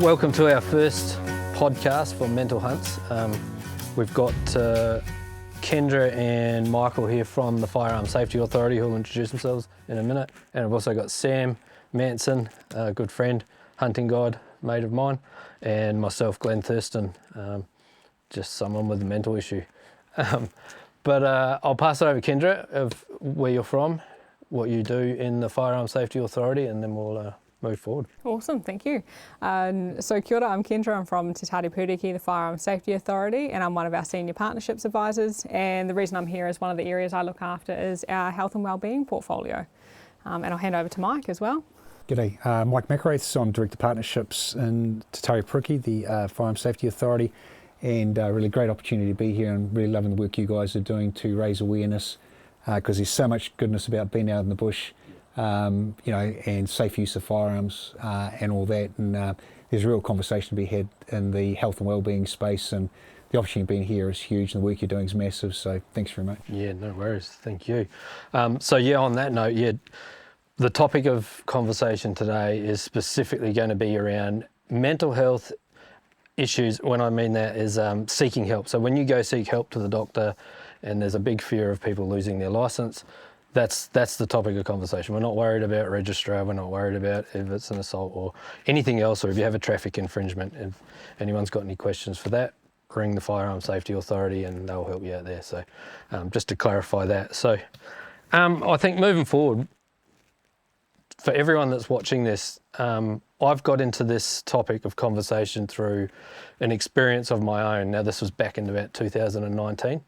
Welcome to our first podcast for Mental Hunts. We've got Kendra and Michael here from the Firearms Safety Authority who will introduce themselves in a minute. And I've also got Sam Manson, a good friend, hunting guide, mate of mine, and myself, Glen Thurston, just someone with a mental issue. But I'll pass it over to Kendra of where you're from, what you do in the Firearms Safety Authority, and then we'll move forward. Awesome, thank you. So kia ora, I'm Kendra, I'm from Te Tari Pūriki, the Firearms Safety Authority, and I'm one of our Senior Partnerships Advisors. And the reason I'm here is one of the areas I look after is our health and wellbeing portfolio. And I'll hand over to Mike as well. G'day, Mike McRaith. I'm Director Partnerships in Te Tari Pūriki, the Firearms Safety Authority, and really great opportunity to be here and really loving the work you guys are doing to raise awareness because there's so much goodness about being out in the bush. And safe use of firearms and all that. And there's a real conversation to be had in the health and wellbeing space, and the opportunity of being here is huge, and the work you're doing is massive. So thanks very much. Yeah, no worries. Thank you. On that note, the topic of conversation today is specifically going to be around mental health issues. When I mean that is seeking help. So when you go seek help to the doctor, and there's a big fear of people losing their license. That's the topic of conversation. We're not worried about registrar, we're not worried about if it's an assault or anything else, or if you have a traffic infringement. If anyone's got any questions for that, ring the Firearms Safety Authority and they'll help you out there. So just to clarify that. So I think moving forward, for everyone that's watching this, I've got into this topic of conversation through an experience of my own. Now this was back in about 2019.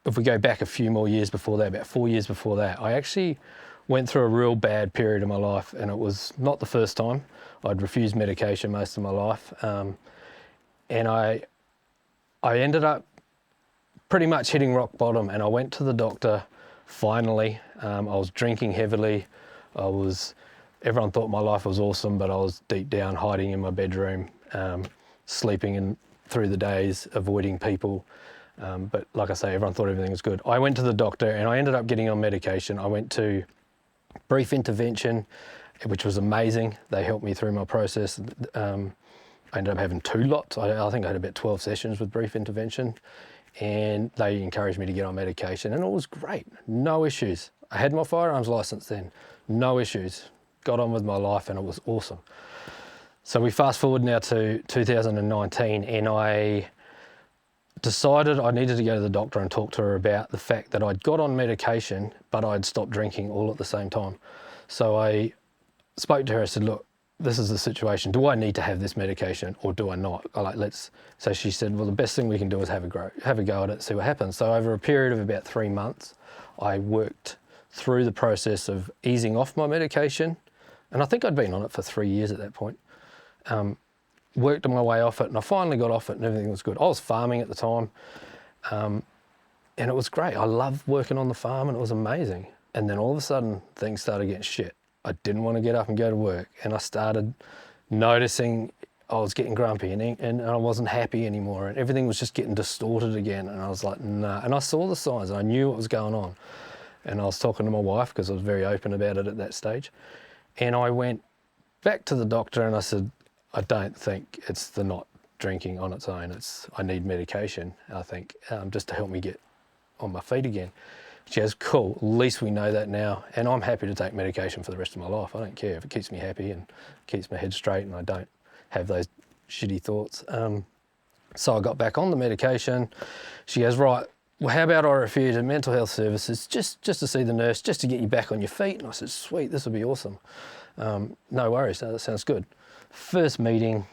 If we go back a few more years before that, about 4 years before that, I actually went through a real bad period of my life, and it was not the first time. I'd refused medication most of my life, and I ended up pretty much hitting rock bottom, and I went to the doctor finally. I was drinking heavily. Everyone thought my life was awesome, but I was deep down hiding in my bedroom, sleeping in through the days, avoiding people. But like I say, everyone thought everything was good. I went to the doctor and I ended up getting on medication. I went to brief intervention, which was amazing. They helped me through my process. I ended up having 2 lots. I think I had about 12 sessions with brief intervention, and they encouraged me to get on medication, and it was great. No issues. I had my firearms license then. No issues. Got on with my life and it was awesome. So we fast forward now to 2019, and I decided I needed to go to the doctor and talk to her about the fact that I'd got on medication, but I'd stopped drinking all at the same time. So I spoke to her. I said, look, this is the situation. Do I need to have this medication or do I not? So she said, well, the best thing we can do is have a go at it, see what happens. So over a period of about 3 months, I worked through the process of easing off my medication. And I think I'd been on it for 3 years at that point. Worked my way off it, and I finally got off it and everything was good. I was farming at the time, and it was great. I loved working on the farm and it was amazing. And then all of a sudden things started getting shit. I didn't want to get up and go to work, and I started noticing I was getting grumpy and I wasn't happy anymore, and everything was just getting distorted again. And I was like, nah. And I saw the signs and I knew what was going on. And I was talking to my wife because I was very open about it at that stage. And I went back to the doctor and I said, I don't think it's the not drinking on its own. I need medication, I think, just to help me get on my feet again. She goes, cool, at least we know that now. And I'm happy to take medication for the rest of my life. I don't care if it keeps me happy and keeps my head straight and I don't have those shitty thoughts. So I got back on the medication. She goes, right, well, how about I refer you to mental health services just to see the nurse, just to get you back on your feet? And I said, sweet, this will be awesome. No worries, that sounds good. First meeting,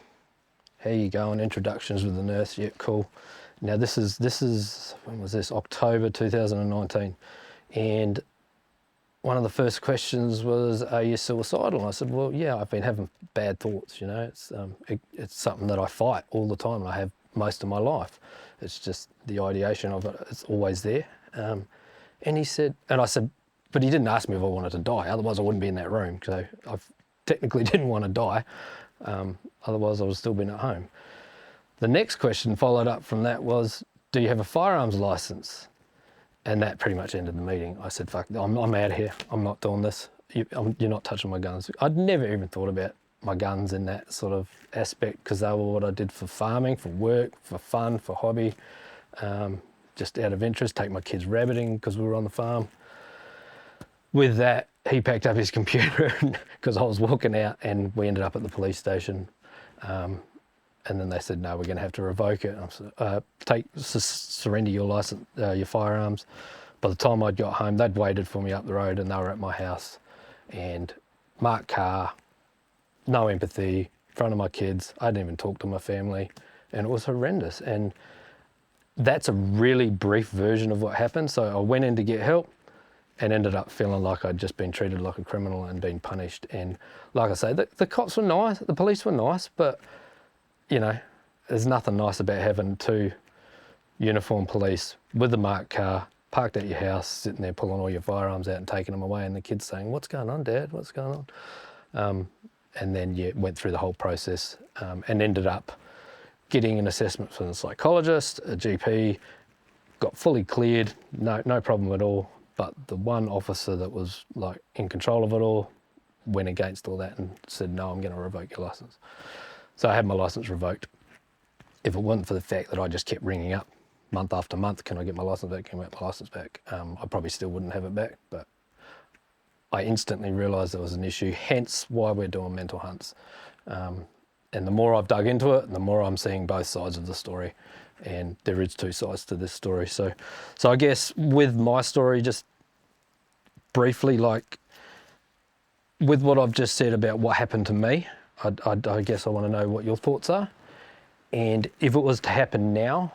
how you going? Introductions with the nurse. Yeah, cool. Now this is when was this? October 2019, and one of the first questions was, "Are you suicidal?" And I said, "Well, yeah, I've been having bad thoughts. You know, it's something that I fight all the time, and I have most of my life. It's just the ideation of it. It's always there." And he said, and I said, but he didn't ask me if I wanted to die. Otherwise, I wouldn't be in that room. So I technically didn't want to die. Otherwise I would still been at home. The next question followed up from that was, do you have a firearms license? And that pretty much ended the meeting. I said, fuck, I'm out of here. I'm not doing this. You're not touching my guns. I'd never even thought about my guns in that sort of aspect, because they were what I did for farming, for work, for fun, for hobby, just out of interest. Take my kids rabbiting because we were on the farm. With that, he packed up his computer because I was walking out, and we ended up at the police station. And then they said, no, we're going to have to revoke it. And I said, surrender your license, your firearms. By the time I'd got home, they'd waited for me up the road, and they were at my house. And marked car, no empathy, in front of my kids. I didn't even talk to my family, and it was horrendous. And that's a really brief version of what happened. So I went in to get help and ended up feeling like I'd just been treated like a criminal and been punished. And like I say, the cops were nice, the police were nice, but you know, there's nothing nice about having two uniformed police with a marked car parked at your house, sitting there pulling all your firearms out and taking them away, and the kids saying, what's going on, Dad, what's going on? And then went through the whole process, and ended up getting an assessment from a psychologist, a GP, got fully cleared, no problem at all. But the one officer that was like in control of it all went against all that and said, no, I'm going to revoke your license. So I had my license revoked. If it wasn't for the fact that I just kept ringing up month after month, can I get my license back, can I get my license back? I probably still wouldn't have it back, but I instantly realised there was an issue, hence why we're doing mental hunts. And the more I've dug into it, the more I'm seeing both sides of the story. And there is two sides to this story. So I guess with my story, just briefly, like with what I've just said about what happened to me, I guess I want to know what your thoughts are. And if it was to happen now,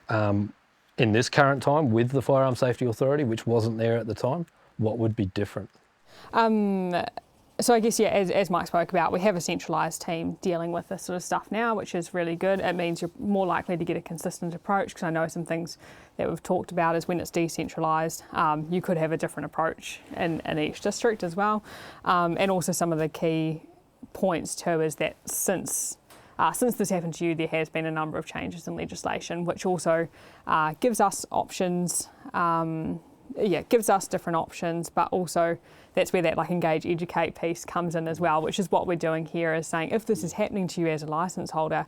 in this current time with the Firearms Safety Authority, which wasn't there at the time, what would be different? So I guess, yeah, as Mike spoke about, we have a centralised team dealing with this sort of stuff now, which is really good. It means you're more likely to get a consistent approach, because I know some things that we've talked about is when it's decentralised, you could have a different approach in each district as well. And also some of the key points too is that since this happened to you, there has been a number of changes in legislation, which also gives us options, gives us different options, but also that's where that like engage, educate piece comes in as well, which is what we're doing here, is saying if this is happening to you as a licence holder,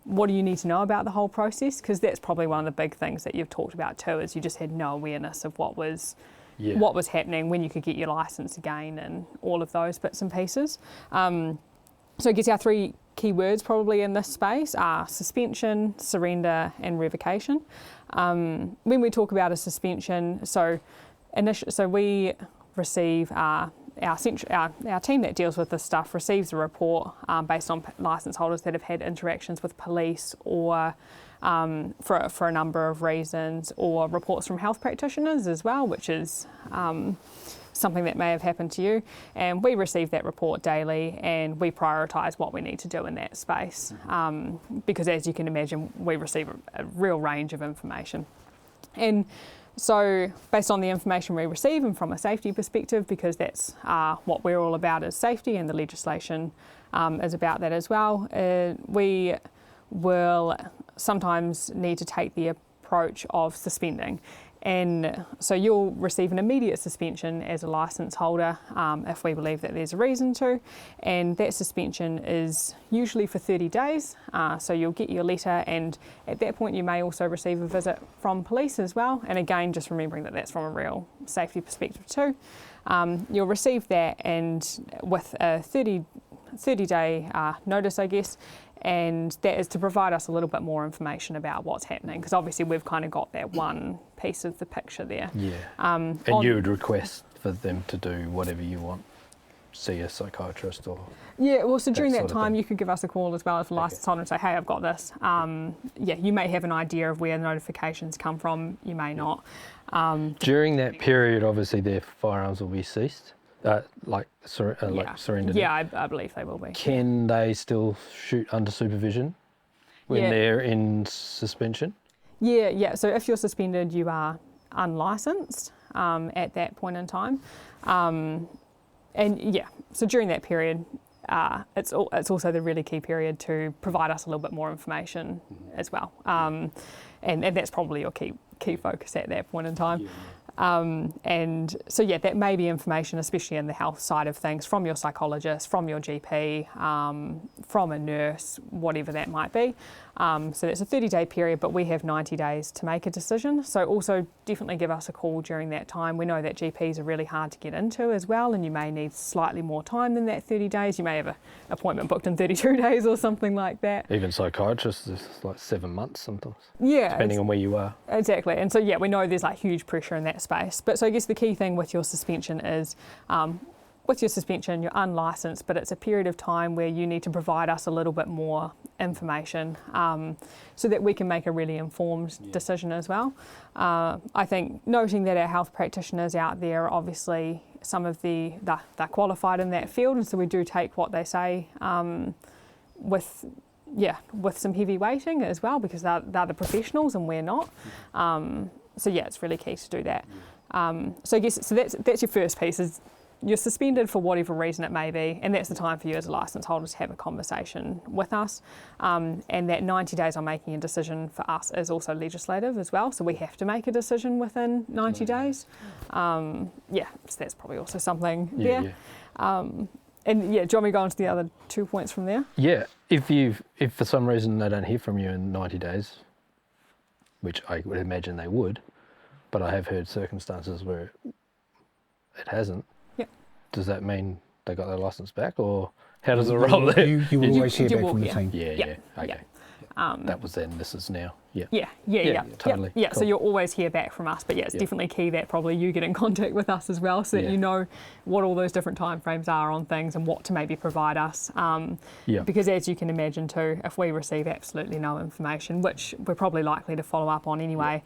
what do you need to know about the whole process? Because that's probably one of the big things that you've talked about too, is you just had no awareness of what was happening, when you could get your licence again, and all of those bits and pieces. So I guess our three key words probably in this space are suspension, surrender, and revocation. When we talk about a suspension, so we receive our team that deals with this stuff receives a report based on licence holders that have had interactions with police or for a number of reasons, or reports from health practitioners as well, which is something that may have happened to you. And we receive that report daily, and we prioritise what we need to do in that space, because as you can imagine, we receive a real range of information. And so based on the information we receive, and from a safety perspective, because that's what we're all about, is safety, and the legislation is about that as well, we will sometimes need to take the approach of suspending. And so you'll receive an immediate suspension as a licence holder if we believe that there's a reason to, and that suspension is usually for 30 days. So you'll get your letter, and at that point you may also receive a visit from police as well. And again, just remembering that that's from a real safety perspective too. You'll receive that, and with a 30-day notice, I guess, and that is to provide us a little bit more information about what's happening, because obviously we've kind of got that one piece of the picture there. Yeah. And you would request for them to do whatever you want, see a psychiatrist or... Yeah, well, so during that time you could give us a call as well as a licence holder and say, hey, I've got this. You may have an idea of where the notifications come from, you may not. During that period, obviously their firearms will be ceased. Surrendered. Yeah, I believe they will be. Can they still shoot under supervision when they're in suspension? Yeah. So if you're suspended, you are unlicensed at that point in time. So during that period, it's also the really key period to provide us a little bit more information as well. And that's probably your key focus at that point in time. And so, yeah, that may be information, especially in the health side of things, from your psychologist, from your GP, from a nurse, whatever that might be. So that's a 30-day period, but we have 90 days to make a decision. So also definitely give us a call during that time. We know that GPs are really hard to get into as well, and you may need slightly more time than that 30 days. You may have an appointment booked in 32 days or something like that. Even psychiatrists, it's like 7 months sometimes. Yeah. Depending on where you are. Exactly. And so, yeah, we know there's like huge pressure in that space. But so I guess the key thing with your suspension is, with your suspension, you're unlicensed, but it's a period of time where you need to provide us a little bit more information so that we can make a really informed decision as well. I think noting that our health practitioners out there, obviously some of they're qualified in that field, and so we do take what they say with some heavy weighting as well, because they're the professionals and we're not. So yeah, it's really key to do that. So I guess that's your first piece, is you're suspended for whatever reason it may be, and that's the time for you as a licence holder to have a conversation with us. And that 90 days on making a decision for us is also legislative as well, so we have to make a decision within 90 days. So that's probably also something there. And yeah, do you want me to go on to the other 2 points from there? Yeah, if for some reason they don't hear from you in 90 days, which I would imagine they would, but I have heard circumstances where it hasn't. Yeah. Does that mean they got their licence back, or how does it roll there? You will always hear back from the team. Yeah, okay. That was then, this is now. Yeah. Totally. Yeah, cool. So you'll always hear back from us, but yeah, it's definitely key that probably you get in contact with us as well, so that you know what all those different timeframes are on things and what to maybe provide us. Because as you can imagine too, if we receive absolutely no information, which we're probably likely to follow up on anyway,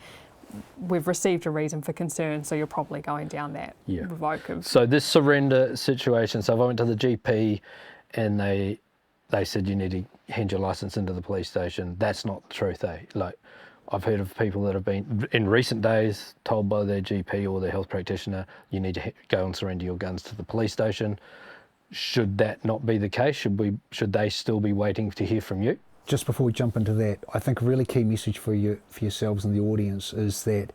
we've received a reason for concern, so you're probably going down that revocative. So this surrender situation, so if I went to the GP and they said you need to hand your licence into the police station, that's not the truth, eh? Like, I've heard of people that have been, in recent days, told by their GP or their health practitioner, you need to go and surrender your guns to the police station. Should that not be the case? Should they still be waiting to hear from you? Just before we jump into that, I think a really key message for yourselves and the audience is that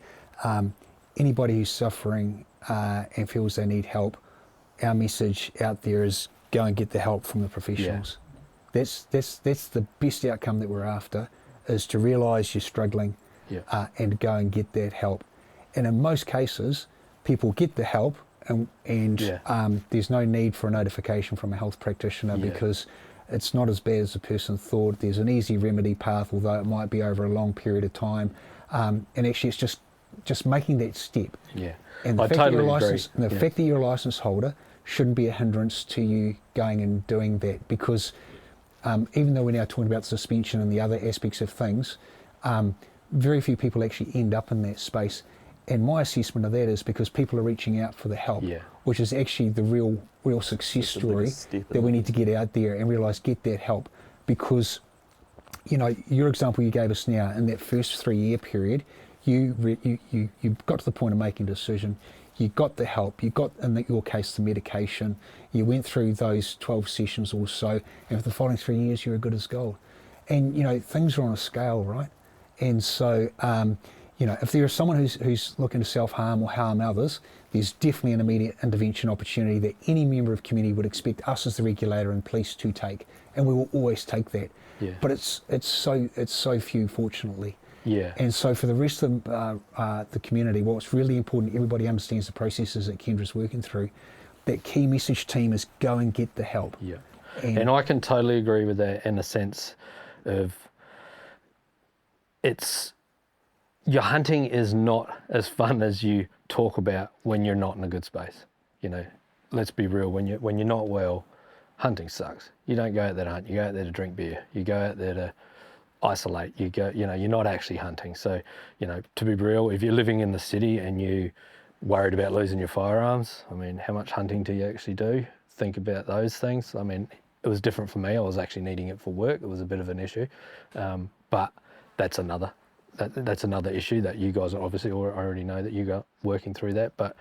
anybody who's suffering and feels they need help, our message out there is go and get the help from the professionals. That's the best outcome that we're after, is to realise you're struggling and go and get that help. And in most cases, people get the help and there's no need for a notification from a health practitioner because it's not as bad as the person thought. There's an easy remedy path, although it might be over a long period of time. And actually, it's just making that step. Yeah, and the I fact totally that agree. the fact that you're a licence holder shouldn't be a hindrance to you going and doing that, because even though we're now talking about suspension and the other aspects of things, very few people actually end up in that space. And my assessment of that is because people are reaching out for the help, which is actually the real success story that we need to get out there and realise, get that help. Because, you know, your example you gave us now, in that first 3-year period, you got to the point of making a decision. You got the help, you got, in your case, the medication, you went through those 12 sessions or so, and for the following 3 years, you're good as gold. And, you know, things are on a scale, right? And so, you know, if there is someone who's looking to self-harm or harm others, there's definitely an immediate intervention opportunity that any member of community would expect us as the regulator and police to take, and we will always take that. Yeah. But it's so few, fortunately. Yeah. And so for the rest of the community, what's really important, everybody understands the processes that Kendra's working through. That key message, team, is go and get the help. Yeah. And I can totally agree with that, in a sense of your hunting is not as fun as you talk about when you're not in a good space. You know, let's be real, when you're not well, hunting sucks. You don't go out there to hunt, you go out there to drink beer. You go out there to isolate, you're not actually hunting. So, you know, to be real, if you're living in the city and you worried about losing your firearms, I mean, how much hunting do you actually do? Think about those things. I mean, it was different for me. I was actually needing it for work. It was a bit of an issue, but that's another issue that you guys obviously already know, that you got working through that. But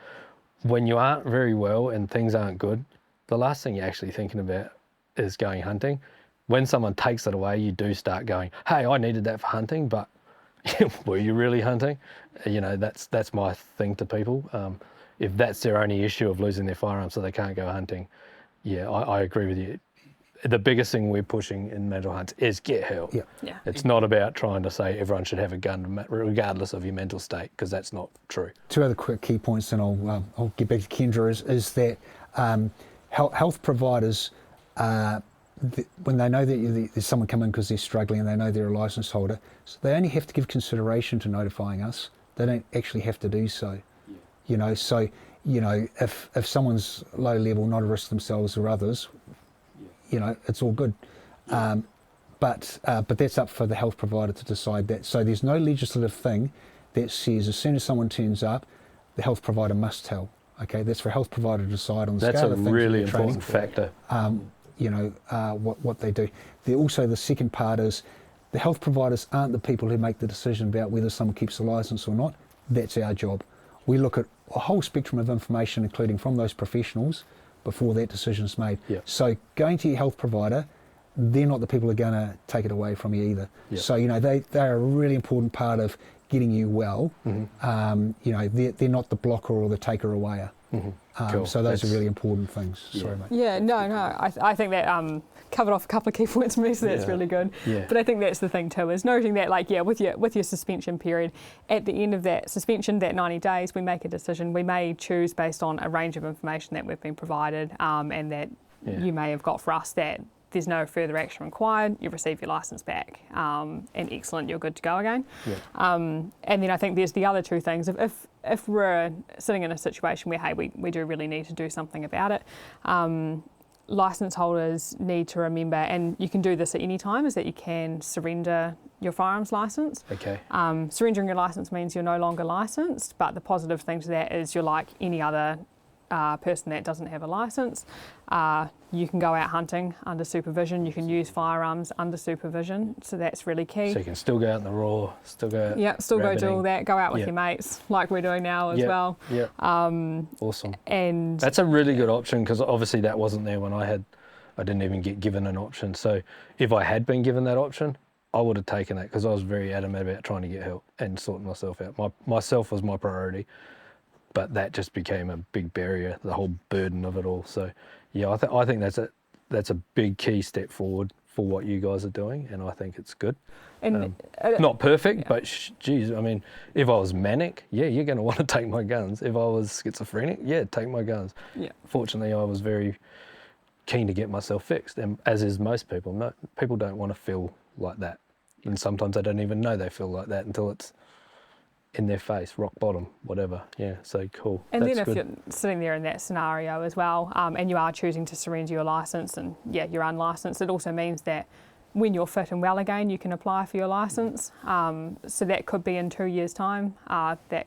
when you aren't very well and things aren't good, the last thing you're actually thinking about is going hunting. When someone takes it away, you do start going, hey, I needed that for hunting, but were you really hunting? You know, that's my thing to people. If that's their only issue of losing their firearm so they can't go hunting, yeah, I agree with you. The biggest thing we're pushing in mental hunts is get help. Yeah. Yeah. It's not about trying to say everyone should have a gun regardless of your mental state, because that's not true. Two other quick key points, and I'll get back to Kendra, is that health providers, when they know that there's someone coming because they're struggling and they know they're a licence holder, so they only have to give consideration to notifying us. They don't actually have to do so. Yeah. You know, so, you know, if someone's low level, not at risk themselves or others, you know, it's all good. But that's up for the health provider to decide that. So there's no legislative thing that says as soon as someone turns up, the health provider must tell. Okay, that's for a health provider to decide on the That's scale a of things. really important factor. You know, what they do. Also, the second part is the health providers aren't the people who make the decision about whether someone keeps a licence or not. That's our job. We look at a whole spectrum of information, including from those professionals, before that decision is made. Yep. So going to your health provider, they're not the people who are going to take it away from you either. Yep. So, you know, they're a really important part of getting you well. Mm-hmm. You know, they're not the blocker or the taker awayer. Mm-hmm. Cool. So those are really important things. Yeah. Sorry, mate. Yeah, no, I think that covered off a couple of key points for me, so that's really good. Yeah. But I think that's the thing too, is noting that, like, yeah, with your suspension period, at the end of that suspension, that 90 days, we make a decision. We may choose based on a range of information that we've been provided, and that you may have got for us that there's no further action required, you receive your licence back, and excellent, you're good to go again. Yeah. And then I think there's the other two things. If we're sitting in a situation where, hey, we do really need to do something about it, licence holders need to remember, and you can do this at any time, is that you can surrender your firearms licence. Okay. Surrendering your licence means you're no longer licensed, but the positive thing to that is you're like any other person that doesn't have a licence. You can go out hunting under supervision, you can use firearms under supervision, so that's really key. So you can still go out in the raw, still go out. Yeah, still go do all that, go out with Yep. your mates, like we're doing now as well. Yeah. Awesome. And That's a really good option, because obviously that wasn't there when I didn't even get given an option. So if I had been given that option, I would have taken that, because I was very adamant about trying to get help and sorting myself out. Myself was my priority, but that just became a big barrier, the whole burden of it all. So yeah, I think that's a big key step forward for what you guys are doing, and I think it's good. and Not perfect, but geez, I mean, if I was manic, yeah, you're going to want to take my guns. If I was schizophrenic, yeah, take my guns. Yeah. Fortunately, I was very keen to get myself fixed, and as is most people. No, people don't want to feel like that, and sometimes they don't even know they feel like that until it's in their face, rock bottom, whatever. Yeah, so cool. And That's then if good. you're sitting there in that scenario as well, and you are choosing to surrender your licence, and yeah, you're unlicensed, it also means that when you're fit and well again, you can apply for your licence. So that could be in 2 years' time, that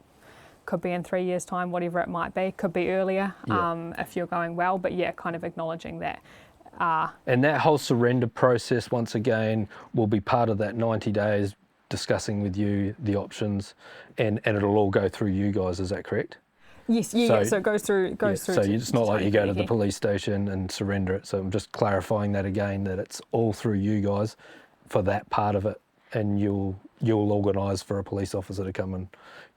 could be in 3 years' time, whatever it might be, could be earlier if you're going well, but yeah, kind of acknowledging that. And that whole surrender process, once again, will be part of that 90 days, discussing with you the options, and it'll all go through you guys, is that correct? Yes, yeah, so it goes through. So it's not like you go to the police station and surrender it. So I'm just clarifying that again, that it's all through you guys for that part of it, and you'll organise for a police officer to come and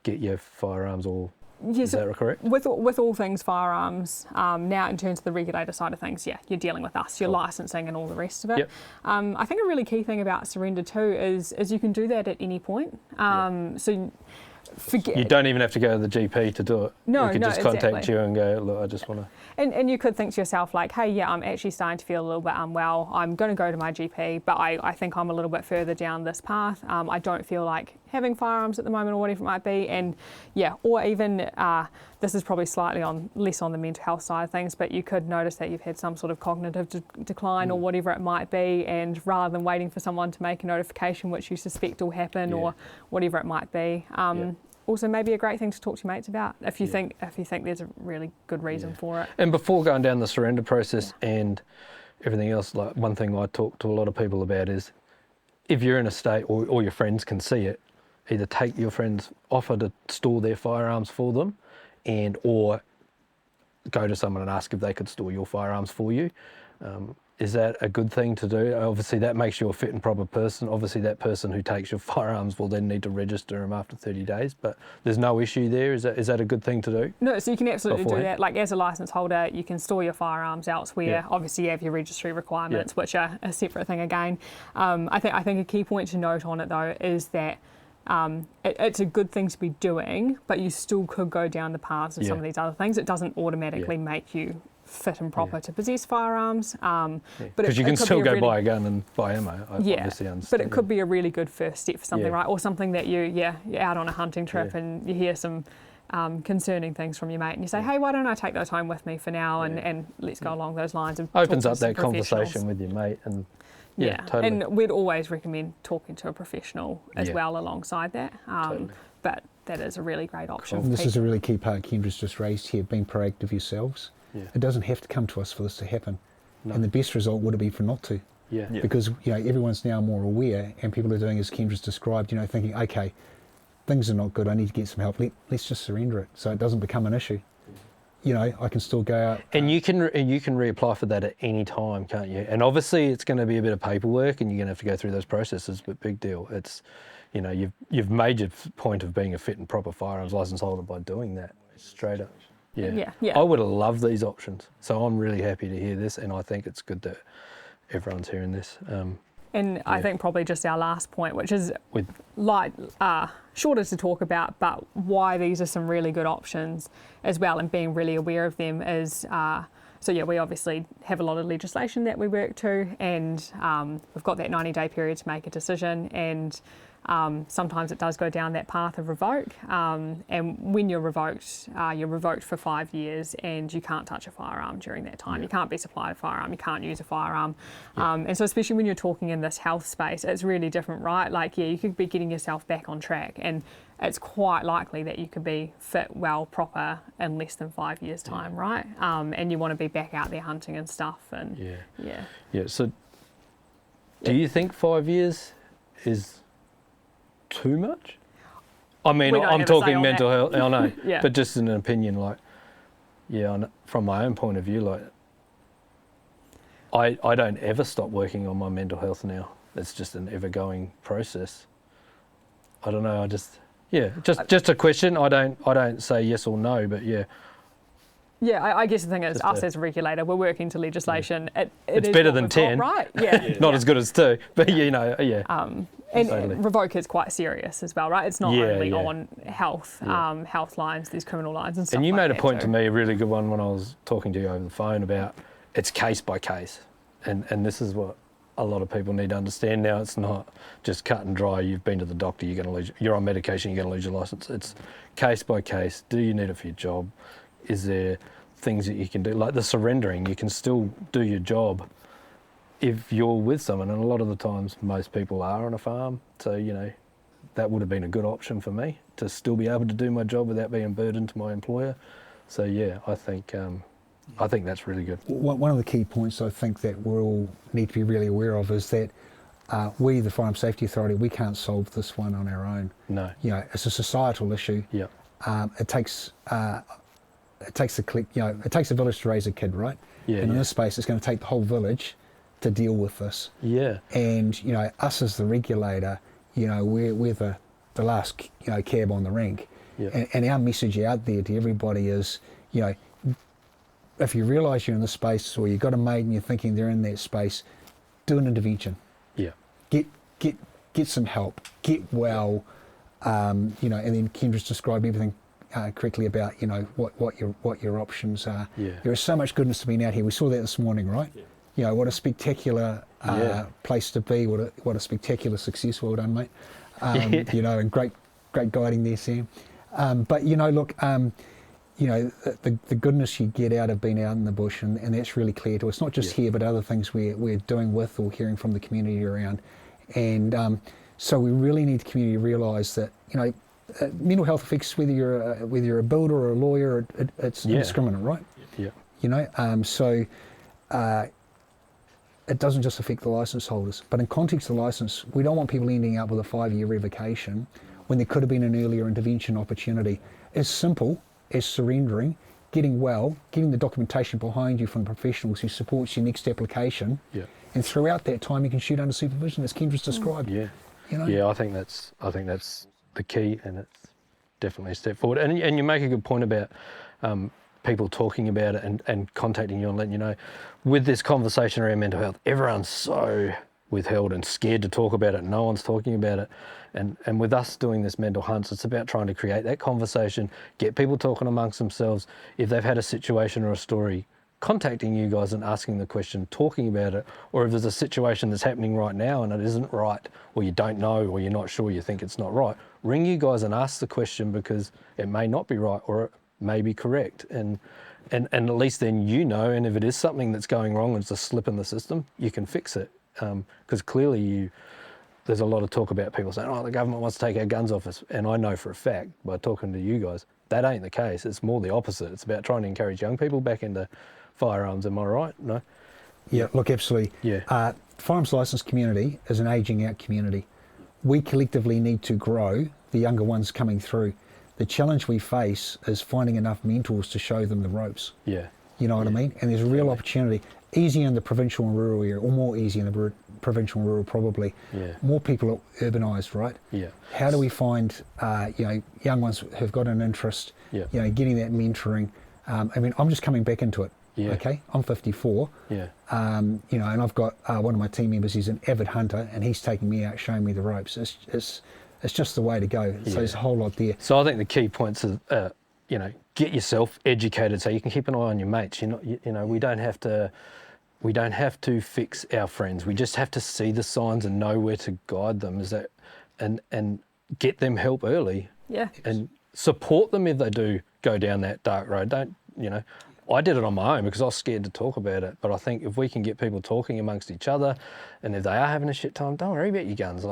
get your firearms, or is that correct? With all things firearms, now in terms of the regulator side of things, yeah, you're dealing with us, your licensing and all the rest of it. Yep. I think a really key thing about surrender too is you can do that at any point. So forget. You don't even have to go to the GP to do it. No, you can just contact you and go, look, I just want to. And you could think to yourself like, hey, yeah, I'm actually starting to feel a little bit unwell. I'm going to go to my GP, but I think I'm a little bit further down this path. I don't feel like having firearms at the moment, or whatever it might be. And yeah, or even this is probably slightly less on the mental health side of things, but you could notice that you've had some sort of cognitive decline or whatever it might be, and rather than waiting for someone to make a notification, which you suspect will happen, or whatever it might be. Also, maybe a great thing to talk to your mates about if you think there's a really good reason for it. And before going down the surrender process and everything else, like one thing I talk to a lot of people about is, if you're in a state, or your friends can see it, either take your friends' offer to store their firearms for them, or go to someone and ask if they could store your firearms for you. is that a good thing to do? Obviously, that makes you a fit and proper person. Obviously, that person who takes your firearms will then need to register them after 30 days, but there's no issue there. Is that a good thing to do? No, so you can absolutely do Beforehand? that. Like as a licence holder, you can store your firearms elsewhere. Yeah. Obviously, you have your registry requirements, Yeah. which are a separate thing again. I think a key point to note on it though is that it's a good thing to be doing, but you still could go down the paths of some Yeah. of these other things. It doesn't automatically make you fit and proper to possess firearms. But Because you can it could still be a go really- buy a gun and buy ammo. I obviously understand. but it could be a really good first step for something, Yeah. right? Or something that you're out on a hunting trip Yeah. and you hear some concerning things from your mate and you say, hey, why don't I take those home with me for now and let's go along those lines. And Opens talk to up some that professionals. conversation with your mate, and Yeah, totally. and we'd always recommend talking to a professional as Yeah. well alongside that. Totally. But that is a really great option. Cool. for This is a people. really key part Kendra's just raised here, being proactive yourselves. Yeah. It doesn't have to come to us for this to happen. No. And the best result would have been for not to. Yeah. Yeah. Because everyone's now more aware and people are doing as Kendra's described, thinking, okay, things are not good, I need to get some help. Let's just surrender it so it doesn't become an issue. I can still go out. And you can reapply for that at any time, can't you? And obviously, it's going to be a bit of paperwork, and you're going to have to go through those processes. But big deal, it's you've made your point of being a fit and proper firearms license holder by doing that straight up. Yeah. I would have loved these options, so I'm really happy to hear this, and I think it's good that everyone's hearing this. And I think probably just our last point, which is With shorter to talk about, but why these are some really good options as well, and being really aware of them is. We obviously have a lot of legislation that we work to, and we've got that 90-day period to make a decision, and sometimes it does go down that path of revoke, and when you're revoked for 5 years and you can't touch a firearm during that time. You can't be supplied a firearm, you can't use a firearm. And so especially when you're talking in this health space, it's really different, right? Like, you could be getting yourself back on track, and it's quite likely that you could be fit, well, proper in less than 5 years' time, right? And you want to be back out there hunting and stuff. And So, do you think 5 years is too much? I mean, We don't I'm have a say talking on mental health. I know, Yeah. but just in an opinion, from my own point of view, I don't ever stop working on my mental health now. It's just an ever-going process. I don't know. Just a question. I don't say yes or no, but yeah. Yeah, I guess the thing is, Just us as a regulator, we're working to legislation. It's is better what than we've got, 10. right? Yeah. Not as good as 2, but And Totally. revoke is quite serious as well, right? It's not only Yeah. on health, health lines, there's criminal lines and stuff. And you like made a that point too. to me, a really good one, when I was talking to you over the phone about it's case by case. And this is what a lot of people need to understand now. It's not just cut and dry. You've been to the doctor, you're on medication, you're going to lose your license. It's case by case. Do you need it for your job? Is there things that you can do? Like the surrendering, you can still do your job if you're with someone. And a lot of the times, most people are on a farm. So, that would have been a good option for me to still be able to do my job without being a burden to my employer. So, I think that's really good. One of the key points I think that we all need to be really aware of is that we, the Firearms Safety Authority, we can't solve this one on our own. No. It's a societal issue. Yeah. It takes a village to raise a kid, right? Yeah. And in this space, it's going to take the whole village to deal with this. Yeah. And us as the regulator, we're the last cab on the rank. Yeah. And our message out there to everybody is, if you realise you're in this space, or you've got a mate and you're thinking they're in that space, do an intervention. Yeah. Get some help. Get well. And then Kendra's described everything correctly about what your options are. Yeah. There is so much goodness to being out here. We saw that this morning, right? Yeah. What a spectacular place to be. What a spectacular success. Well done, mate. And great guiding there, Sam. The goodness you get out of being out in the bush, and that's really clear to us, not just here, but other things we're doing with or hearing from the community around. And so we really need the community to realise that, mental health affects whether you're a builder or a lawyer, it's indiscriminate, right? Yeah. It doesn't just affect the licence holders, but in context of the licence, we don't want people ending up with a 5-year revocation when there could have been an earlier intervention opportunity. As simple as surrendering, getting well, getting the documentation behind you from professionals who supports your next application. Yeah. And throughout that time, you can shoot under supervision, as Kendra's described. Yeah. You know? Yeah, I think that's the key, and it's definitely a step forward. And you make a good point about people talking about it and contacting you and letting you know. With this conversation around mental health, everyone's so withheld and scared to talk about it. No one's talking about it. And with us doing this mental hunts, it's about trying to create that conversation, get people talking amongst themselves. If they've had a situation or a story, contacting you guys and asking the question, talking about it, or if there's a situation that's happening right now and it isn't right, or you don't know, or you're not sure, you think it's not right, ring you guys and ask the question, because it may not be right or it may be correct. And at least then you know, and if it is something that's going wrong and it's a slip in the system, you can fix it. Because clearly there's a lot of talk about people saying, oh, the government wants to take our guns off us. And I know for a fact, by talking to you guys, that ain't the case. It's more the opposite. It's about trying to encourage young people back into firearms. Am I right? No? Yeah, look, absolutely. Yeah. Firearms licence community is an ageing out community. We collectively need to grow the younger ones coming through. The challenge we face is finding enough mentors to show them the ropes. Yeah. You know what I mean? And there's a real opportunity. Easy in the provincial and rural area, or more easy in the provincial and rural probably. Yeah. More people are urbanised, right? Yeah. How do we find young ones who've got an interest, Yeah. getting that mentoring? I mean, I'm just coming back into it. Yeah. Okay, I'm 54. Yeah. And I've got one of my team members. He's an avid hunter, and he's taking me out, showing me the ropes. It's just the way to go. So there's a whole lot there. So I think the key points are, get yourself educated so you can keep an eye on your mates. We don't have to fix our friends. We just have to see the signs and know where to guide them. And get them help early. Yeah. And support them if they do go down that dark road. I did it on my own because I was scared to talk about it. But I think if we can get people talking amongst each other, and if they are having a shit time, don't worry about your guns.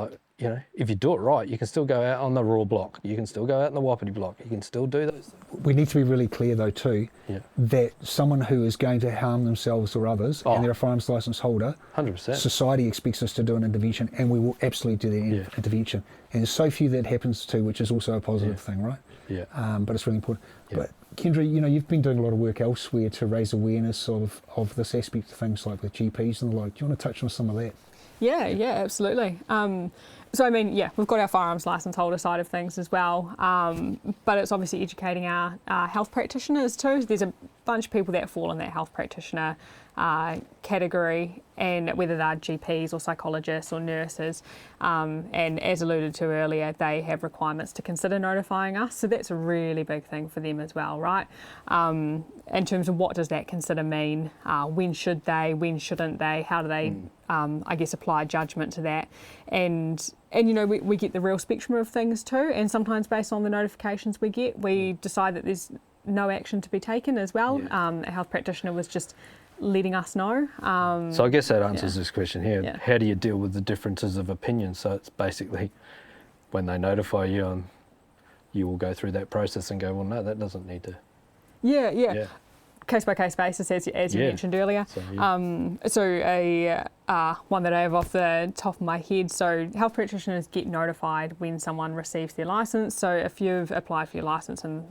If you do it right, you can still go out on the raw block. You can still go out in the wapiti block. You can still do those things. We need to be really clear, though, too, Yeah. that someone who is going to harm themselves or others, and they're a firearms licence holder, 100%. society expects us to do an intervention, and we will absolutely do the intervention. And there's so few that happens to, which is also a positive thing, right? Yeah. But it's really important. Yeah. But Kendra, you've been doing a lot of work elsewhere to raise awareness of this aspect of things, like with GPs and the like. Do you want to touch on some of that? Yeah, absolutely. So, I mean, we've got our firearms licence holder side of things as well, but it's obviously educating our health practitioners too. There's a bunch of people that fall in that health practitioner category, and whether they're GPs or psychologists or nurses, and as alluded to earlier, they have requirements to consider notifying us, so that's a really big thing for them as well, right? In terms of what does that consider mean, when should they, when shouldn't they, how do they apply judgment to that, and we get the real spectrum of things too, and sometimes based on the notifications we get, we decide that there's no action to be taken as well. A health practitioner was just letting us know. So I guess that answers this question here. Yeah. How do you deal with the differences of opinion? So it's basically when they notify you, you will go through that process and go, well, no, that doesn't need to. Yeah. Case by case basis, as you mentioned earlier. So, one that I have off the top of my head. So health practitioners get notified when someone receives their licence. So if you've applied for your licence in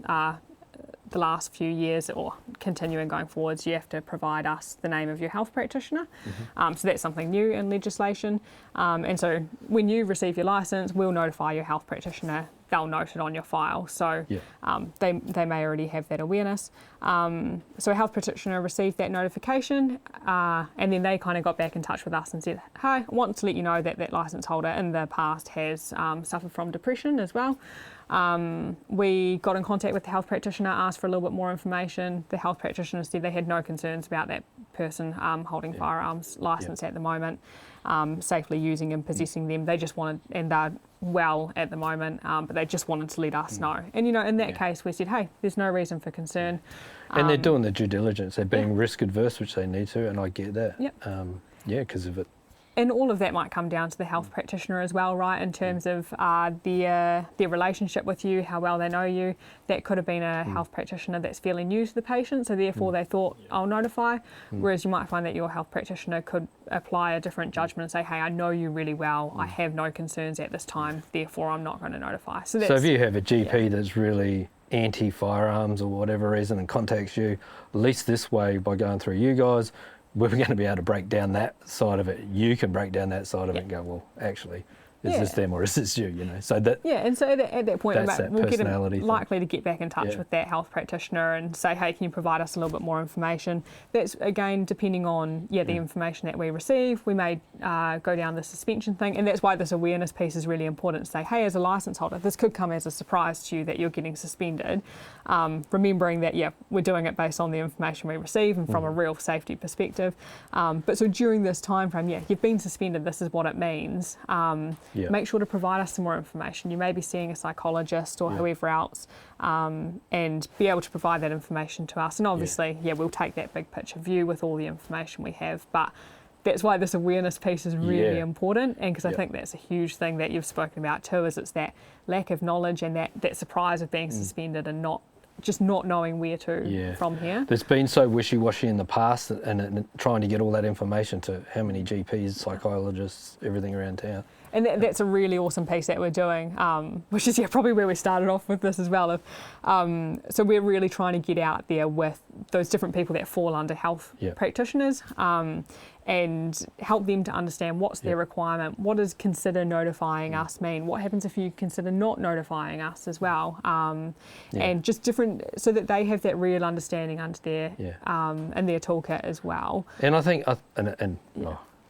the last few years or continuing going forwards, you have to provide us the name of your health practitioner. So that's something new in legislation. And so when you receive your licence, we'll notify your health practitioner. They'll note it on your file. So they may already have that awareness. So a health practitioner received that notification, and then they kind of got back in touch with us and said, hi, I want to let you know that that licence holder in the past has suffered from depression as well. We got in contact with the health practitioner, asked for a little bit more information. The health practitioner said they had no concerns about that person holding firearms licence at the moment, safely using and possessing them. They just wanted, and they're well at the moment, but they just wanted to let us know. And in that case, we said, hey, there's no reason for concern. And they're doing their due diligence. They're being risk adverse, which they need to, and I get that. Because of it. And all of that might come down to the health practitioner as well, right, in terms of their relationship with you, how well they know you. That could have been a health practitioner that's fairly new to the patient, so therefore they thought, I'll notify, whereas you might find that your health practitioner could apply a different judgment and say, hey, I know you really well, I have no concerns at this time, therefore I'm not going to notify. So if you have a GP that's really anti-firearms or whatever reason and contacts you, at least this way, by going through you guys, we're going to be able to break down that side of it. You can break down that side of it and go, well, actually, is this them or is this you? You know, so that and so at that point, that's that we'll get personality thing. likely to get back in touch with that health practitioner and say, hey, can you provide us a little bit more information? That's again depending on the information that we receive. We may go down the suspension thing, and that's why this awareness piece is really important. To say, hey, as a license holder, this could come as a surprise to you that you're getting suspended. Remembering that we're doing it based on the information we receive and from a real safety perspective. But so during this time frame, you've been suspended. This is what it means. Make sure to provide us some more information. You may be seeing a psychologist or whoever else, and be able to provide that information to us. And obviously, we'll take that big picture view with all the information we have. But that's why this awareness piece is really important, and because I think that's a huge thing that you've spoken about too, is it's that lack of knowledge and that surprise of being suspended and not knowing where to from here. There's been so wishy-washy in the past, and trying to get all that information to how many GPs, psychologists, everything around town. And that's a really awesome piece that we're doing, which is probably where we started off with this as well. So we're really trying to get out there with those different people that fall under health practitioners, and help them to understand what's their requirement, what does consider notifying us mean, what happens if you consider not notifying us as well, and just different, so that they have that real understanding under their in their toolkit as well. And I think,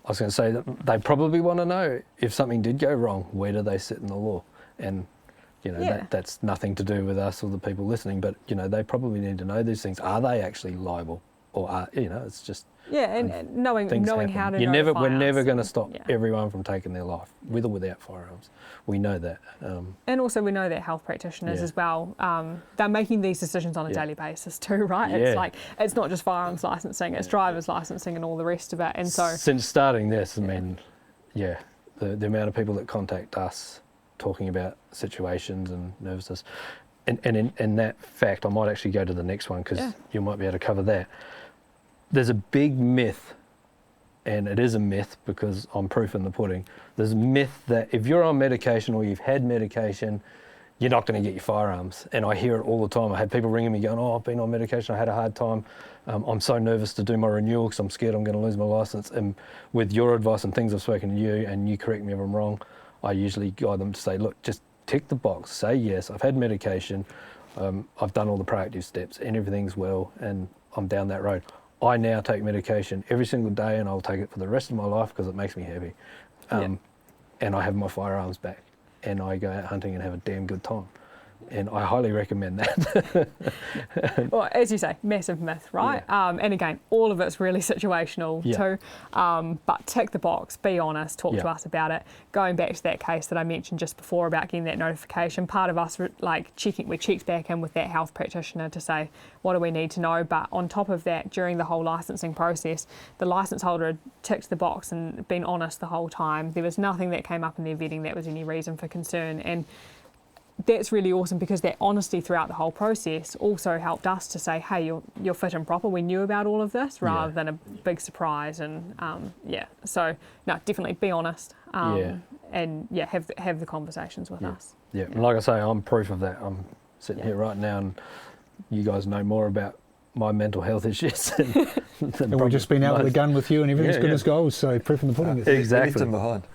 I was going to say that they probably want to know if something did go wrong, where do they sit in the law? And, that's nothing to do with us or the people listening, but, they probably need to know these things. Are they actually liable? Or are, it's just... and knowing how to We're never going to stop everyone from taking their life, with or without firearms. We know that. And also we know that health practitioners as well, they're making these decisions on a daily basis too, right? It's like, it's not just firearms licensing, it's driver's licensing and all the rest of it. And so... Since starting this, the amount of people that contact us talking about situations and nervousness, and in that fact, I might actually go to the next one, because you might be able to cover that. There's a big myth, and it is a myth because I'm proof in the pudding. There's a myth that if you're on medication or you've had medication, you're not going to get your firearms. And I hear it all the time. I had people ringing me going, I've been on medication, I had a hard time. I'm so nervous to do my renewal because I'm scared I'm going to lose my license. And with your advice and things I've spoken to you, and you correct me if I'm wrong, I usually guide them to say, look, just tick the box, say yes, I've had medication, I've done all the proactive steps and everything's well, and I'm down that road. I now take medication every single day, and I'll take it for the rest of my life because it makes me happy. And I have my firearms back, and I go out hunting and have a damn good time. And I highly recommend that. Well, as you say, massive myth, right? And again, all of it's really situational too. But tick the box, be honest, talk to us about it. Going back to that case that I mentioned just before about getting that notification, part of us we checked back in with that health practitioner to say, what do we need to know? But on top of that, during the whole licensing process, the license holder had ticked the box and been honest the whole time. There was nothing that came up in their vetting that was any reason for concern. And that's really awesome, because that honesty throughout the whole process also helped us to say, hey, you're fit and proper. We knew about all of this, rather than a big surprise. And so no, definitely be honest. And have the conversations with us. Yeah, and like I say, I'm proof of that. I'm sitting here right now, and you guys know more about my mental health issues than and we've just been out with a gun with you, and everything's good as gold. So proof in the pudding. Exactly. Behind.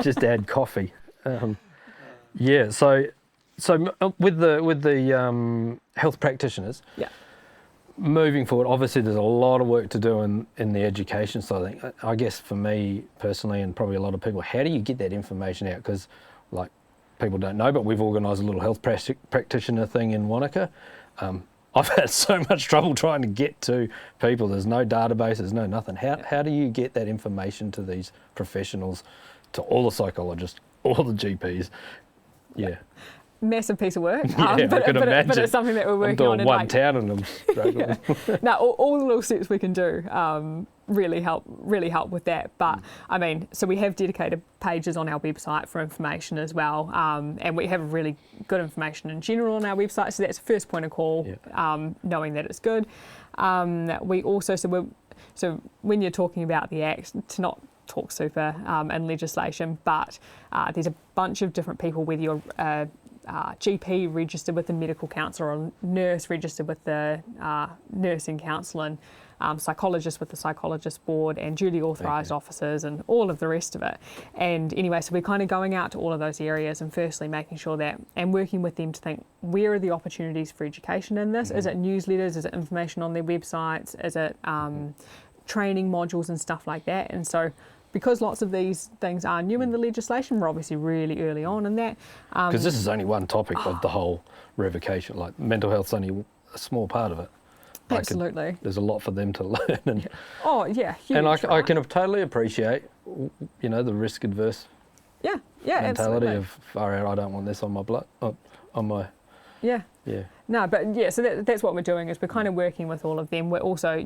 Just add coffee. So with the health practitioners, moving forward, obviously there's a lot of work to do in the education side. I think, I guess for me personally, and probably a lot of people, how do you get that information out? Because like people don't know, but we've organised a little health practitioner thing in Wanaka. I've had so much trouble trying to get to people. There's no database, there's no nothing. How do you get that information to these professionals, to all the psychologists, all the GPs? Massive piece of work, I could imagine. but it's something that we're working on. I'm doing one town and I'm struggling. Now, all the little steps we can do really help with that. But I mean, so we have dedicated pages on our website for information as well, and we have really good information in general on our website. So that's the first point of call, knowing that it's good. We also so when you're talking about the Act, to not talk super and legislation, but there's a bunch of different people, whether you're GP registered with the medical counsellor, or nurse registered with the nursing council, and psychologist with the psychologist board, and duly authorised officers, and all of the rest of it. And anyway, so we're kind of going out to all of those areas and firstly making sure that, and working with them to think, where are the opportunities for education in this? Is it newsletters? Is it information on their websites? Is it training modules and stuff like that? And so, because lots of these things are new in the legislation, we're obviously really early on in that. Because this is only one topic of the whole revocation. Like, mental health's only a small part of it. Absolutely. There's a lot for them to learn. And, oh, yeah, huge, and I right? can totally appreciate, you know, the risk-adverse mentality absolutely. of, far out, I don't want this on my blood, on my... Yeah. Yeah. No, but yeah, so that's what we're doing, is we're kind of working with all of them. We're also,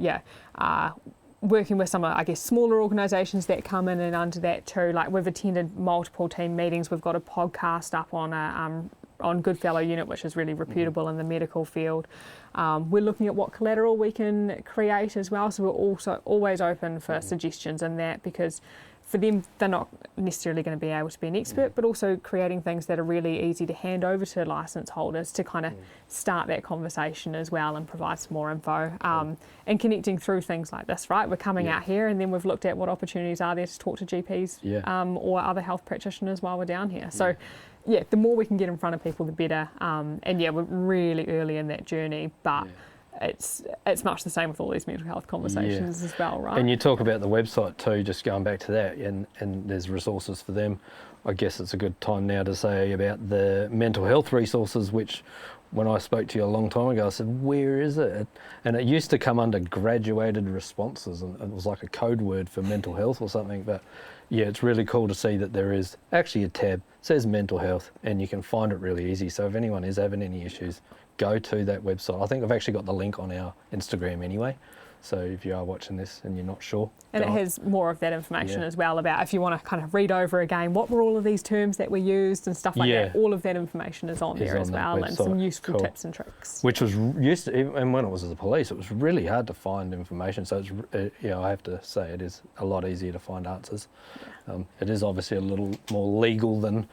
working with some, I guess, smaller organisations that come in and under that too. Like, we've attended multiple team meetings. We've got a podcast up on Goodfellow Unit, which is really reputable in the medical field. We're looking at what collateral we can create as well. So we're also always open for suggestions in that, because for them, they're not necessarily going to be able to be an expert, but also creating things that are really easy to hand over to licence holders to kind of start that conversation as well and provide some more info, and connecting through things like this, right? We're coming out here, and then we've looked at what opportunities are there to talk to GPs or other health practitioners while we're down here. So yeah, the more we can get in front of people, the better. And yeah, we're really early in that journey, but it's much the same with all these mental health conversations as well, right? And you talk about the website too, just going back to that, and there's resources for them. I guess it's a good time now to say about the mental health resources, which when I spoke to you a long time ago, I said, where is it? And it used to come under graduated responses, and it was like a code word for mental health or something. But yeah, it's really cool to see that there is actually a tab, says mental health, and you can find it really easy. So if anyone is having any issues, go to that website. I think I've actually got the link on our Instagram anyway. So if you are watching this and you're not sure. And it has more of that information as well about, if you want to kind of read over again, what were all of these terms that were used and stuff like that. All of that information is on there as well, and some useful tips and tricks. Which was used to, and when it was the police, it was really hard to find information. So it's, I have to say, it is a lot easier to find answers. It is obviously a little more legal than,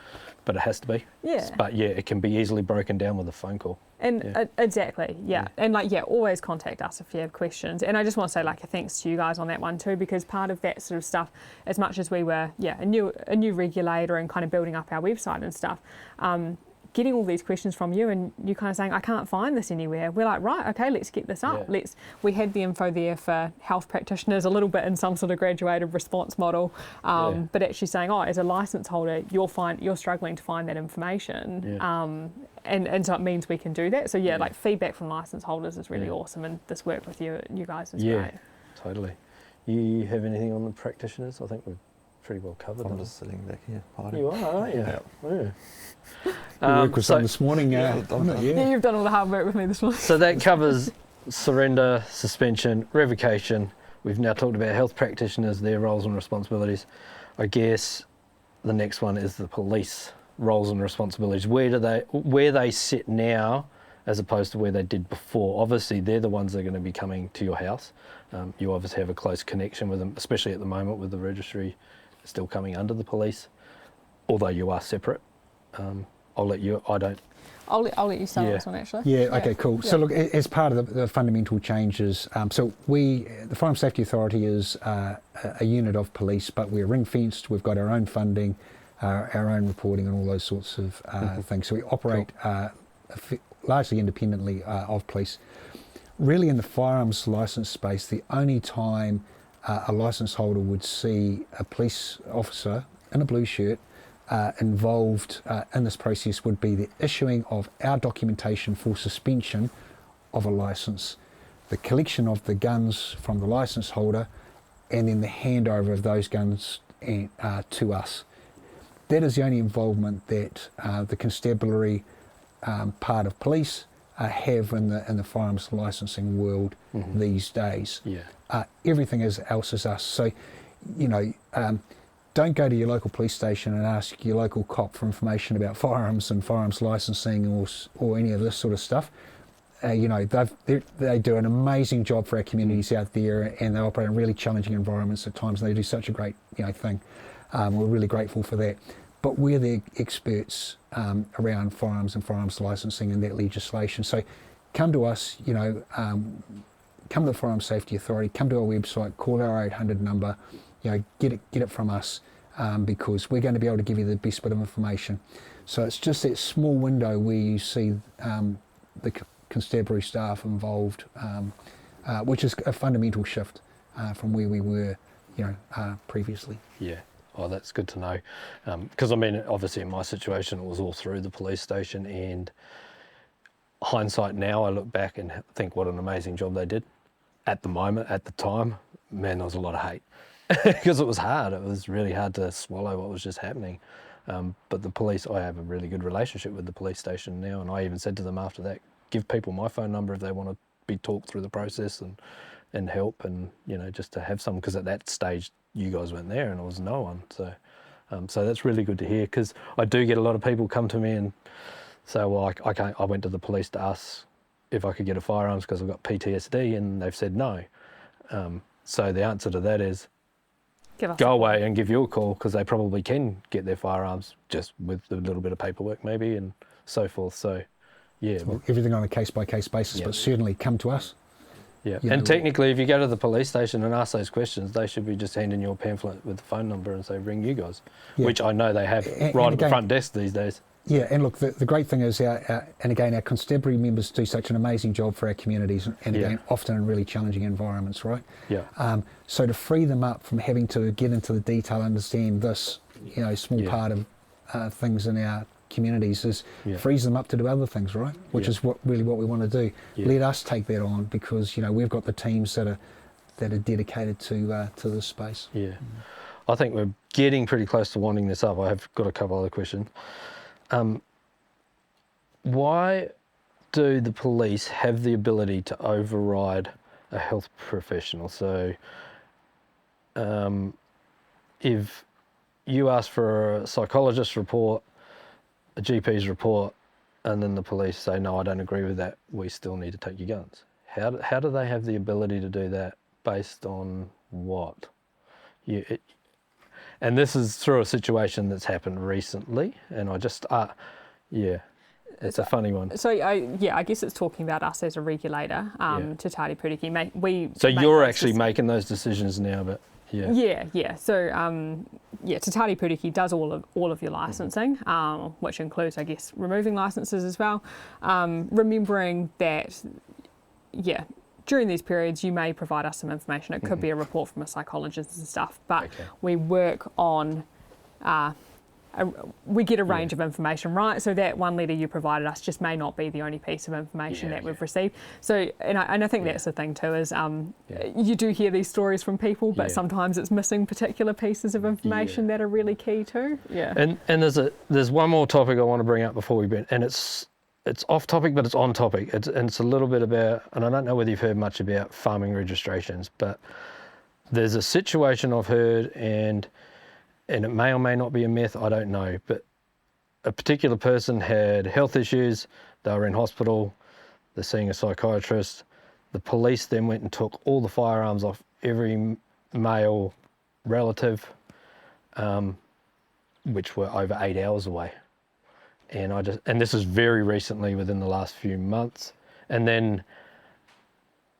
but it has to be. Yeah. But yeah, it can be easily broken down with a phone call. And exactly, and always contact us if you have questions. And I just want to say, like, a thanks to you guys on that one too, because part of that sort of stuff, as much as we were a new regulator and kind of building up our website and stuff, getting all these questions from you and you kind of saying, I can't find this anywhere. We're like, right, okay, let's get this up. We had the info there for health practitioners, a little bit in some sort of graduated response model, but actually saying, as a licence holder, you're struggling to find that information. And so it means we can do that. So like, feedback from licence holders is really awesome, and this work with you guys is great. Totally. You have anything on the practitioners? I think we've pretty well covered. I'm just sitting back here. You are, aren't you? Yeah. We worked with some this morning. You've done all the hard work with me this morning. So that covers surrender, suspension, revocation. We've now talked about health practitioners, their roles and responsibilities. I guess the next one is the police roles and responsibilities. Where they sit now as opposed to where they did before. Obviously, they're the ones that are going to be coming to your house. You obviously have a close connection with them, especially at the moment with the registry still coming under the police, although you are separate. I'll let you, I'll let you start this one, actually. Okay, cool. So look, as part of the fundamental changes, so the Firearms Safety Authority is a unit of police, but we're ring-fenced. We've got our own funding, our own reporting and all those sorts of things. So we operate largely independently of police. Really, in the firearms licence space, the only time a licence holder would see a police officer in a blue shirt involved in this process would be the issuing of our documentation for suspension of a licence, the collection of the guns from the licence holder, and then the handover of those guns to us. That is the only involvement that the constabulary part of police have in the firearms licensing world these days. Everything else is us. So, don't go to your local police station and ask your local cop for information about firearms and firearms licensing or any of this sort of stuff. They do an amazing job for our communities out there, and they operate in really challenging environments at times, and they do such a great thing. We're really grateful for that. but we're the experts around firearms and firearms licensing and that legislation. So come to us, come to the Firearms Safety Authority, come to our website, call our 800 number, get it from us, because we're going to be able to give you the best bit of information. So it's just that small window where you see the constabulary staff involved, which is a fundamental shift from where we were, previously. Yeah. Oh, that's good to know. Because obviously in my situation, it was all through the police station, and hindsight now, I look back and think what an amazing job they did. At the time, man, there was a lot of hate because it was hard. It was really hard to swallow what was just happening. But the police, I have a really good relationship with the police station now, and I even said to them after that, give people my phone number if they want to be talked through the process and help, and just to have some, because at that stage you guys weren't there and it was no one. So that's really good to hear, because I do get a lot of people come to me and say, well, I went to the police to ask if I could get a firearms because I've got PTSD, and they've said no. So the answer to that is go away and give you a call, because they probably can get their firearms just with a little bit of paperwork maybe and so forth. So yeah. Well, everything on a case-by-case basis, but certainly come to us. Yeah, and technically if you go to the police station and ask those questions, they should be just handing you a pamphlet with the phone number and say, ring you guys, which I know they have right at the front desk these days. Yeah, and look, the great thing is, our constabulary members do such an amazing job for our communities, and again, often in really challenging environments, right? Yeah. So to free them up from having to get into the detail, understand this, small part of things in our communities frees them up to do other things, right? Which is what we want to do. Let us take that on, because we've got the teams that are dedicated to this space. Yeah, I think we're getting pretty close to winding this up. I have got a couple other questions. Why do the police have the ability to override a health professional? So if you ask for a psychologist's report, a GP's report, and then the police say, no, I don't agree with that, we still need to take your guns. How do they have the ability to do that based on what? And this is through a situation that's happened recently, and I just, it's a funny one. So I guess it's talking about us as a regulator, Te Tāti Pūriki. So you're actually making those decisions now, but Yeah. So Te Tāti Pūriki does all of your licensing, which includes, I guess, removing licenses as well. Remembering that, during these periods you may provide us some information. It could be a report from a psychologist and stuff, but we work on. We get a range of information, right? So that one letter you provided us just may not be the only piece of information that we've received. So, and I think that's the thing too, is you do hear these stories from people, but sometimes it's missing particular pieces of information that are really key too. Yeah. And there's one more topic I want to bring up before we begin, and it's off topic, but it's on topic. It's a little bit about, and I don't know whether you've heard much about farming registrations, but there's a situation I've heard, and it may or may not be a myth, I don't know, but a particular person had health issues, they were in hospital, they're seeing a psychiatrist. The police then went and took all the firearms off every male relative, which were over 8 hours away. And this is very recently, within the last few months. And then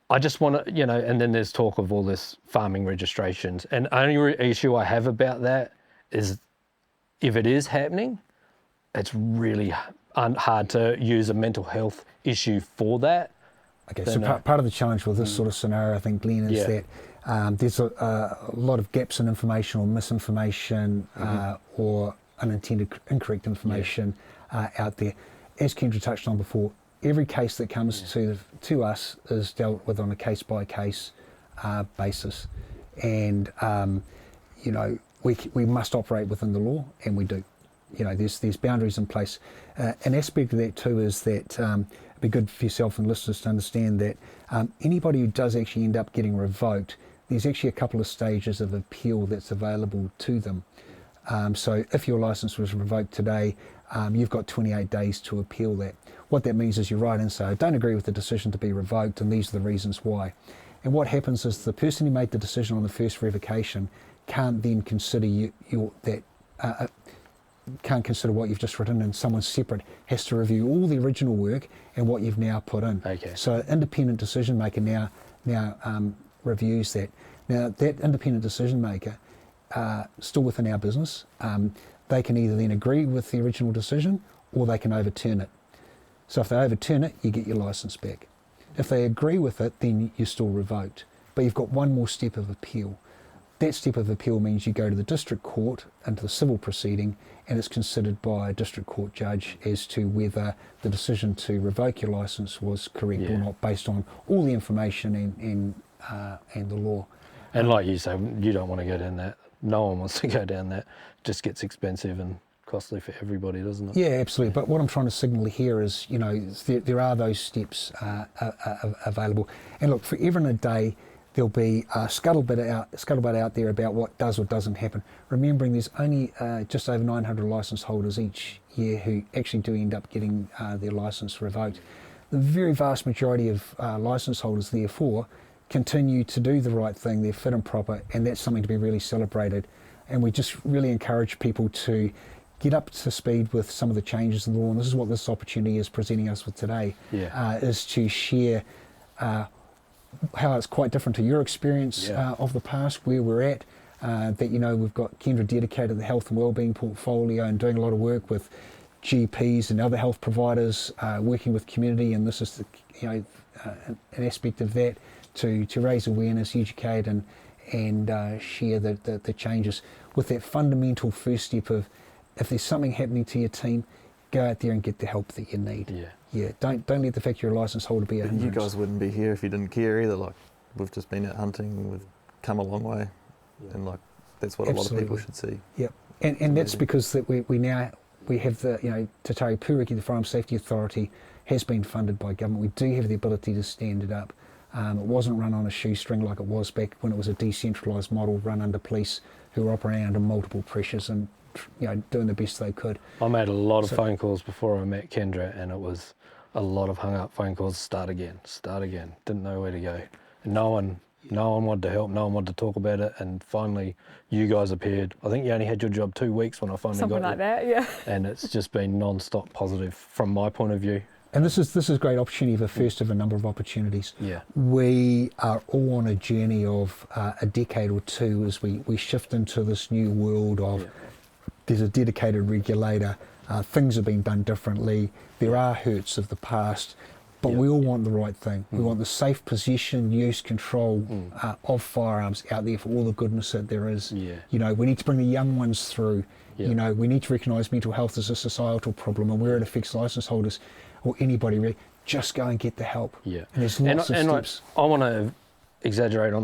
I just want to, and then there's talk of all this farming registrations. And the only issue I have about that is, if it is happening, it's really hard to use a mental health issue for that. Okay, so part of the challenge with this sort of scenario, I think, Glen, is that there's a lot of gaps in information or misinformation or unintended incorrect information out there. As Kendra touched on before, every case that comes to us is dealt with on a case-by-case basis. And, we must operate within the law, and we do. There's boundaries in place. An aspect of that too is that it'd be good for yourself and listeners to understand that anybody who does actually end up getting revoked, there's actually a couple of stages of appeal that's available to them. So if your license was revoked today, you've got 28 days to appeal that. What that means is you write in and say, I don't agree with the decision to be revoked, and these are the reasons why. And what happens is the person who made the decision on the first revocation can't then consider can't consider what you've just written, and someone separate has to review all the original work and what you've now put in. Okay. So independent decision maker now reviews that. Now that independent decision maker, still within our business, they can either then agree with the original decision or they can overturn it. So if they overturn it, you get your license back. If they agree with it, then you're still revoked. But you've got one more step of appeal. That step of appeal means you go to the district court into the civil proceeding, and it's considered by a district court judge as to whether the decision to revoke your licence was correct or not, based on all the information and the law. And like you say, you don't want to go down that. No one wants to go down that. It just gets expensive and costly for everybody, doesn't it? Yeah, absolutely. But what I'm trying to signal here is, there are those steps available. And look, forever and a day, there'll be scuttlebutt out there about what does or doesn't happen. Remembering there's only just over 900 licence holders each year who actually do end up getting their licence revoked. The very vast majority of licence holders, therefore, continue to do the right thing. They're fit and proper, and that's something to be really celebrated. And we just really encourage people to get up to speed with some of the changes in the law. And this is what this opportunity is presenting us with today, is to share how it's quite different to your experience of the past, where we're at, that we've got Kendra dedicated to the health and wellbeing portfolio and doing a lot of work with GPs and other health providers, working with community, and this is an aspect of that to raise awareness, educate, and share the changes with that fundamental first step of, if there's something happening to your team, go out there and get the help that you need. Yeah, don't let the fact you're a licence holder be a hindrance. You guys wouldn't be here if you didn't care either. Like, we've just been out hunting, we've come a long way, and like that's what a lot of people should see. Yep, and that's because that we have the Tatari Puriki, the Firearms Safety Authority, has been funded by government. We do have the ability to stand it up. It wasn't run on a shoestring like it was back when it was a decentralised model run under police who were operating under multiple pressures and doing the best they could. I made a lot of phone calls before I met Kendra, and it was a lot of hung up phone calls. Start again. Didn't know where to go. And no one wanted to help. No one wanted to talk about it. And finally, you guys appeared. I think you only had your job 2 weeks when I finally Something got like that, yeah. And it's just been non-stop positive from my point of view. And this is a great opportunity, the first of a number of opportunities. Yeah. We are all on a journey of a decade or two as we shift into this new world of there's a dedicated regulator, things have been done differently, there are hurts of the past, but we all want the right thing. We want the safe possession, use, control of firearms out there for all the goodness that there is. We need to bring the young ones through. We need to recognise mental health as a societal problem, and where it affects licence holders or anybody really, just go and get the help. And there's lots of steps. I want to elaborate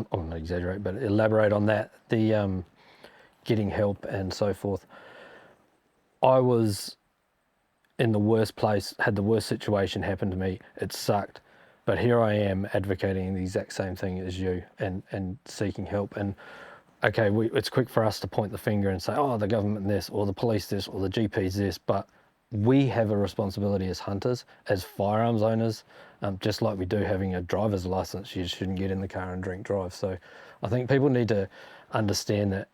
on that, the getting help and so forth. I was in the worst place, had the worst situation happen to me. It sucked, but here I am advocating the exact same thing as you and seeking help. And okay, it's quick for us to point the finger and say, oh, the government this, or the police this, or the GPs this, but we have a responsibility as hunters, as firearms owners, just like we do having a driver's license. You shouldn't get in the car and drink drive. So I think people need to understand that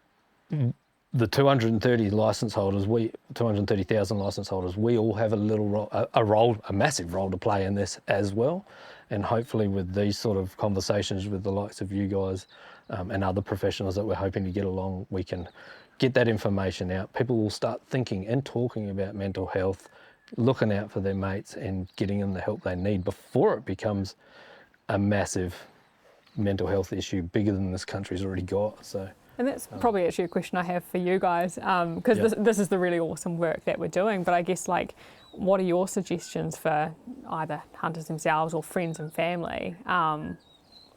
the 230,000 license holders, we all have a massive role to play in this as well. And hopefully with these sort of conversations with the likes of you guys and other professionals that we're hoping to get along, we can get that information out. People will start thinking and talking about mental health, looking out for their mates and getting them the help they need before it becomes a massive mental health issue bigger than this country's already got. So. And that's probably actually a question I have for you guys, because this is the really awesome work that we're doing. But I guess, what are your suggestions for either hunters themselves or friends and family? I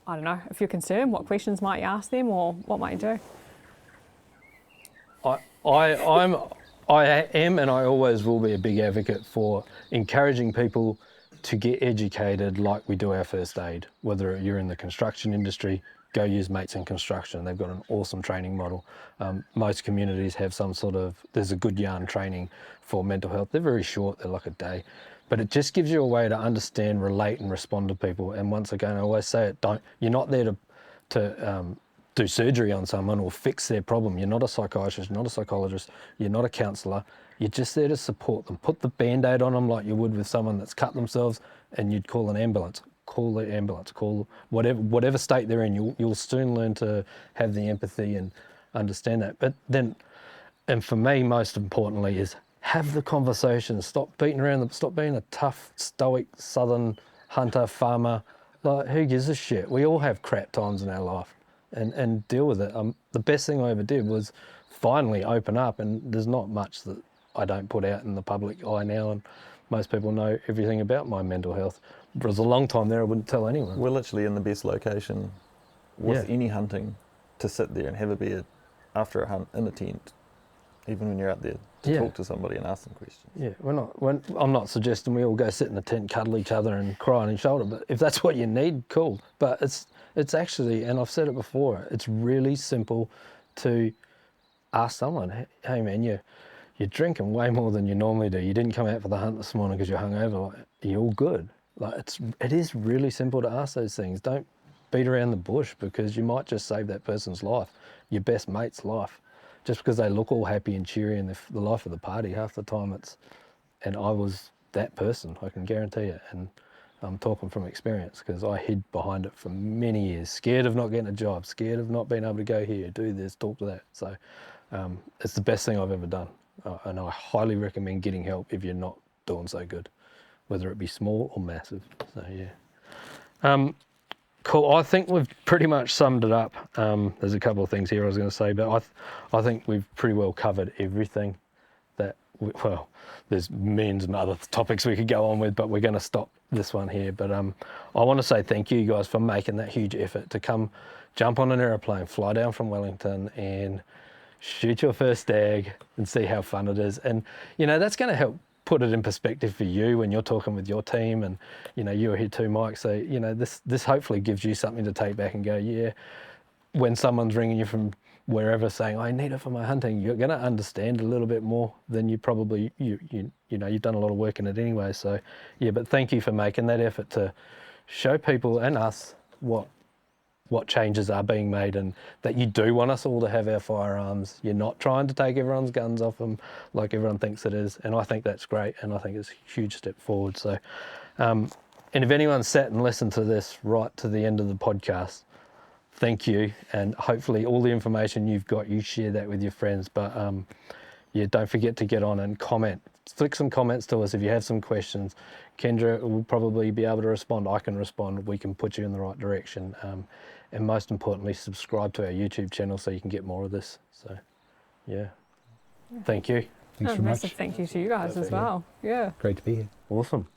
don't know, if you're concerned, what questions might you ask them, or what might you do? I am and I always will be a big advocate for encouraging people to get educated like we do our first aid. Whether you're in the construction industry, go use Mates in Construction. They've got an awesome training model. Most communities have some sort of, there's a good yarn training for mental health. They're very short, they're like a day. But it just gives you a way to understand, relate and respond to people. And once again, I always say it, you're not there to do surgery on someone or fix their problem. You're not a psychiatrist, you're not a psychologist, you're not a counsellor. You're just there to support them. Put the Band-Aid on them like you would with someone that's cut themselves, and you'd call an ambulance. Call the ambulance. Call whatever state they're in. You'll soon learn to have the empathy and understand that. But then, and for me, most importantly, is have the conversation. Stop beating around. Stop being a tough, stoic Southern hunter, farmer. Like, who gives a shit? We all have crap times in our life, and deal with it. The best thing I ever did was finally open up, and there's not much that I don't put out in the public eye now, and most people know everything about my mental health. But it was a long time there, I wouldn't tell anyone. We're literally in the best location with any hunting to sit there and have a beer after a hunt in a tent, even when you're out there, to talk to somebody and ask them questions. Yeah, I'm not suggesting we all go sit in the tent, cuddle each other and cry on each shoulder, but if that's what you need, cool. But it's actually, and I've said it before, it's really simple to ask someone, hey man, you're drinking way more than you normally do. You didn't come out for the hunt this morning because you're hungover. Like, are you all good? Like, it is really simple to ask those things. Don't beat around the bush, because you might just save that person's life, your best mate's life, just because they look all happy and cheery and the life of the party. Half the time and I was that person, I can guarantee it. And I'm talking from experience, because I hid behind it for many years, scared of not getting a job, scared of not being able to go here, do this, talk to that. So it's the best thing I've ever done. And I highly recommend getting help if you're not doing so good, whether it be small or massive. So yeah. Cool. I think we've pretty much summed it up. There's a couple of things here I was going to say, but I think we've pretty well covered everything that, well, there's millions of other topics we could go on with, but we're going to stop this one here. But I want to say thank you guys for making that huge effort to come jump on an aeroplane, fly down from Wellington and shoot your first stag and see how fun it is. And, that's going to help put it in perspective for you when you're talking with your team, and, you were here too, Mike. So, this hopefully gives you something to take back and go, yeah, when someone's ringing you from wherever saying, I need it for my hunting, you're going to understand a little bit more than you probably, you've done a lot of work in it anyway. So, yeah, but thank you for making that effort to show people and us what changes are being made, and that you do want us all to have our firearms. You're not trying to take everyone's guns off them like everyone thinks it is. And I think that's great. And I think it's a huge step forward. So, and if anyone sat and listened to this right to the end of the podcast, thank you. And hopefully all the information you've got, you share that with your friends. But yeah, don't forget to get on and comment. Flick some comments to us if you have some questions. Kendra will probably be able to respond. I can respond. We can put you in the right direction. And most importantly, subscribe to our YouTube channel so you can get more of this. So, yeah. Thank you. Thanks very much. Massive thank you to you guys as well. Yeah. Great to be here. Awesome.